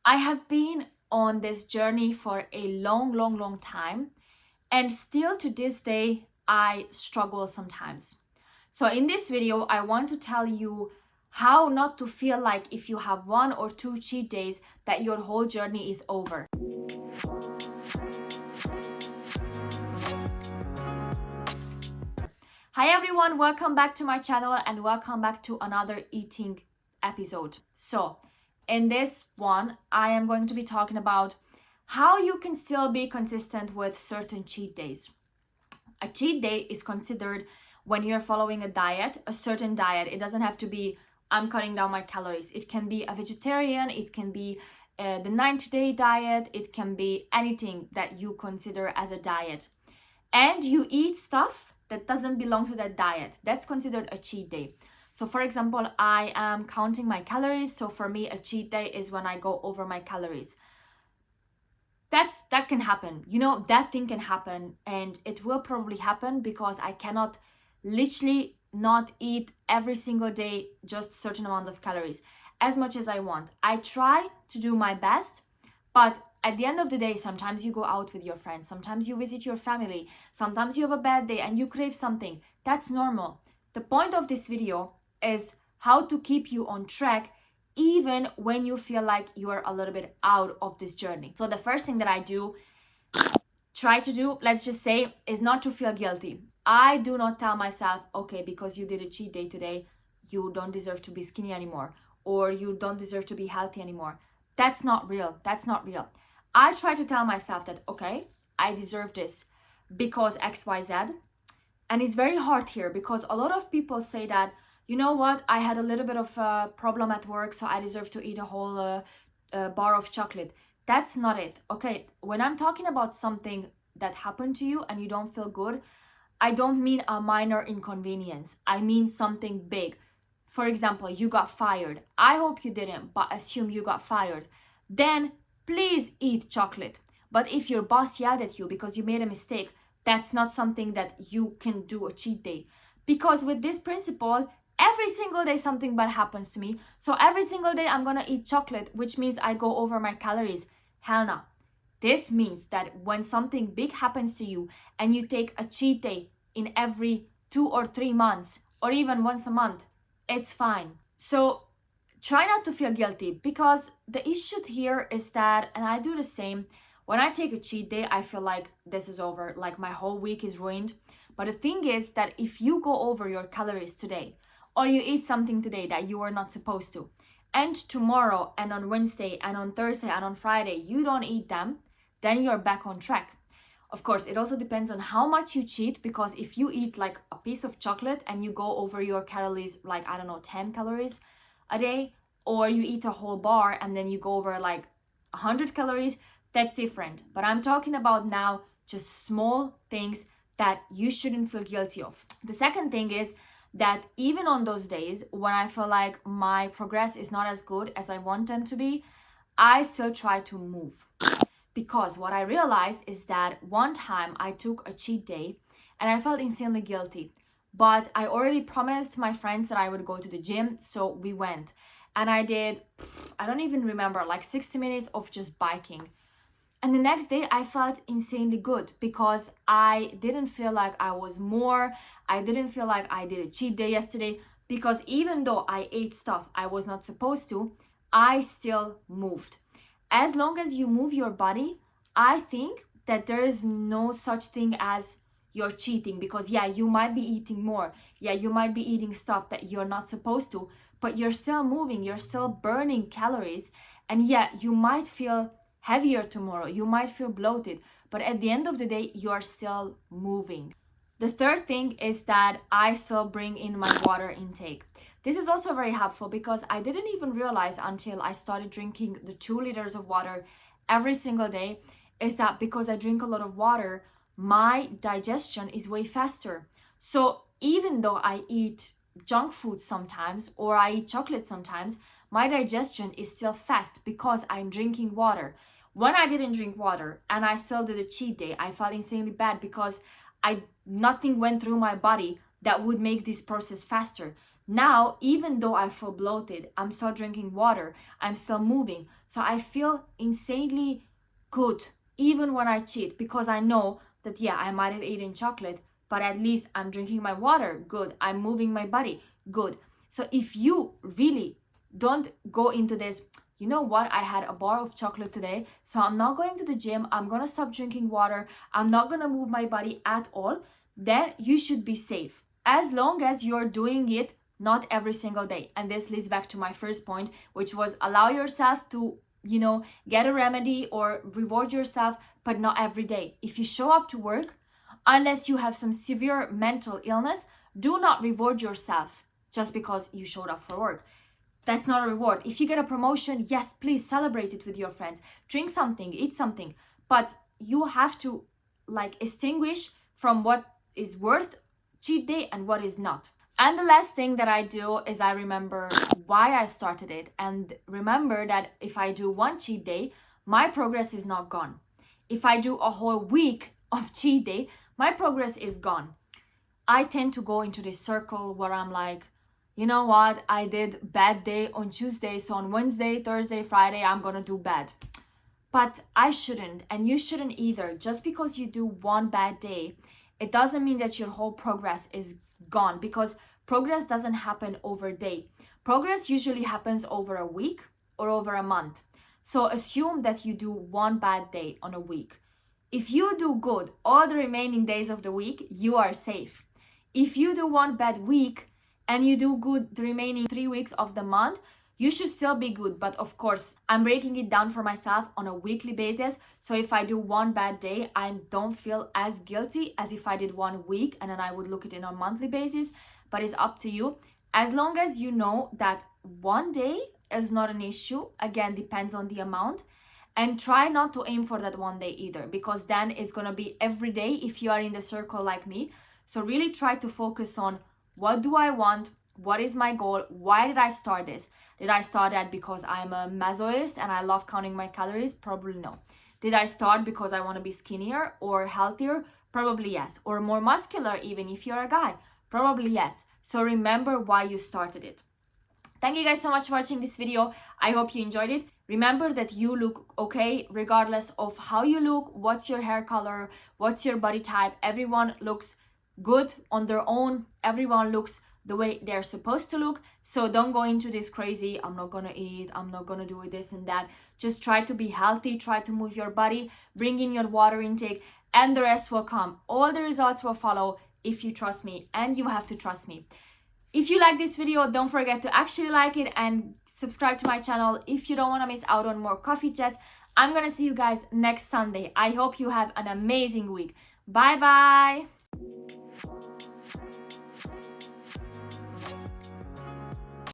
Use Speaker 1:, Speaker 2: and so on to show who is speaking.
Speaker 1: I have been on this journey for a long time, and still to this day, I struggle sometimes. So in this video, I want to tell you how not to feel like if you have 1 or 2 cheat days that your whole journey is over. Hi everyone, welcome back to my channel and welcome back to another eating episode. So in this one, I am going to be talking about how you can still be consistent with certain cheat days. A cheat day is considered when you're following a diet, a certain diet. It doesn't have to be I'm cutting down my calories. It can be a vegetarian, it can be the 90-day diet, it can be anything that you consider as a diet. And you eat stuff that doesn't belong to that diet. That's considered a cheat day. So for example, I am counting my calories. So for me, a cheat day is when I go over my calories. That can happen. You know, that thing can happen, and it will probably happen because I cannot literally not eat every single day just a certain amount of calories as much as I want. I try to do my best, but at the end of the day, sometimes you go out with your friends, sometimes you visit your family, sometimes you have a bad day and you crave something. That's normal. The point of this video is how to keep you on track even when you feel like you are a little bit out of this journey. So the first thing that I try to do, let's just say, is not to feel guilty. I do not tell myself, okay, because you did a cheat day today, you don't deserve to be skinny anymore, or you don't deserve to be healthy anymore. That's not real. That's not real. I try to tell myself that, okay, I deserve this because XYZ. And it's very hard here because a lot of people say that, you know what, I had a little bit of a problem at work, so I deserve to eat a whole bar of chocolate. That's not it. Okay, when I'm talking about something that happened to you and you don't feel good, I don't mean a minor inconvenience. I mean something big. For example, you got fired. I hope you didn't, but assume you got fired. Then please eat chocolate. But if your boss yelled at you because you made a mistake, that's not something that you can do a cheat day. Because with this principle, every single day something bad happens to me. So every single day I'm gonna eat chocolate, which means I go over my calories. Hell no. This means that when something big happens to you and you take a cheat day in every 2 or 3 months, or even once a month, it's fine. So try not to feel guilty, because the issue here is that, and I do the same, when I take a cheat day, I feel like this is over, like my whole week is ruined. But the thing is that if you go over your calories today, or you eat something today that you were not supposed to, and tomorrow and on Wednesday and on Thursday and on Friday, you don't eat them, then you're back on track. Of course, it also depends on how much you cheat, because if you eat like a piece of chocolate and you go over your calories, like, I don't know, 10 calories a day, or you eat a whole bar and then you go over like 100 calories, that's different. But I'm talking about now just small things that you shouldn't feel guilty of. The second thing is that even on those days when I feel like my progress is not as good as I want them to be, I still try to move. Because what I realized is that one time I took a cheat day and I felt insanely guilty. But I already promised my friends that I would go to the gym, so we went. And I did, I don't even remember, like 60 minutes of just biking. And the next day I felt insanely good because I didn't feel like I was more. I didn't feel like I did a cheat day yesterday, because even though I ate stuff I was not supposed to, I still moved. As long as you move your body, I think that there is no such thing as you're cheating, because yeah, you might be eating more. Yeah, you might be eating stuff that you're not supposed to, but you're still moving, you're still burning calories. And yeah, you might feel heavier tomorrow, you might feel bloated, but at the end of the day, you are still moving. The third thing is that I still bring in my water intake. This is also very helpful because I didn't even realize until I started drinking the 2 liters of water every single day, is that because I drink a lot of water, my digestion is way faster. So even though I eat junk food sometimes, or I eat chocolate sometimes, my digestion is still fast because I'm drinking water. When I didn't drink water and I still did a cheat day, I felt insanely bad because nothing went through my body that would make this process faster. Now, even though I feel bloated, I'm still drinking water, I'm still moving. So I feel insanely good even when I cheat, because I know that, yeah, I might have eaten chocolate, but at least I'm drinking my water, good. I'm moving my body, good. So if you really don't go into this, you know what, I had a bar of chocolate today, so I'm not going to the gym, I'm gonna stop drinking water, I'm not gonna move my body at all, then you should be safe. As long as you're doing it not every single day. And this leads back to my first point, which was allow yourself to, get a remedy or reward yourself, but not every day. If you show up to work, unless you have some severe mental illness, do not reward yourself just because you showed up for work. That's not a reward. If you get a promotion, yes, please celebrate it with your friends. Drink something, eat something. But you have to extinguish from what is worth cheat day and what is not. And the last thing that I do is I remember why I started it, and remember that if I do one cheat day, my progress is not gone. If I do a whole week of cheat day, my progress is gone. I tend to go into this circle where I'm like, you know what, I did bad day on Tuesday, so on Wednesday, Thursday, Friday, I'm gonna do bad. But I shouldn't, and you shouldn't either. Just because you do one bad day, it doesn't mean that your whole progress is gone, because progress doesn't happen over a day. Progress usually happens over a week or over a month. So assume that you do one bad day on a week. If you do good all the remaining days of the week, you are safe. If you do one bad week and you do good the remaining 3 weeks of the month, you should still be good. But of course, I'm breaking it down for myself on a weekly basis. So if I do one bad day, I don't feel as guilty as if I did 1 week and then I would look at it on a monthly basis. But it's up to you. As long as you know that one day is not an issue, again, depends on the amount. And try not to aim for that one day either, because then it's going to be every day if you are in the circle like me. So really try to focus on, what do I want? What is my goal? Why did I start this? Did I start that because I'm a masochist and I love counting my calories? Probably no. Did I start because I want to be skinnier or healthier? Probably yes. Or more muscular even if you're a guy? Probably yes. So remember why you started it. Thank you guys so much for watching this video. I hope you enjoyed it. Remember that you look okay regardless of how you look, what's your hair color, what's your body type. Everyone looks good on their own. Everyone looks the way they're supposed to look. So don't go into this crazy, I'm not gonna eat, I'm not gonna do this and that. Just try to be healthy, try to move your body, bring in your water intake, and the rest will come. All the results will follow if you trust me, and you have to trust me. If you like this video, don't forget to actually like it and subscribe to my channel if you don't want to miss out on more coffee chats. I'm gonna see you guys next Sunday. I hope you have an amazing week. Bye bye.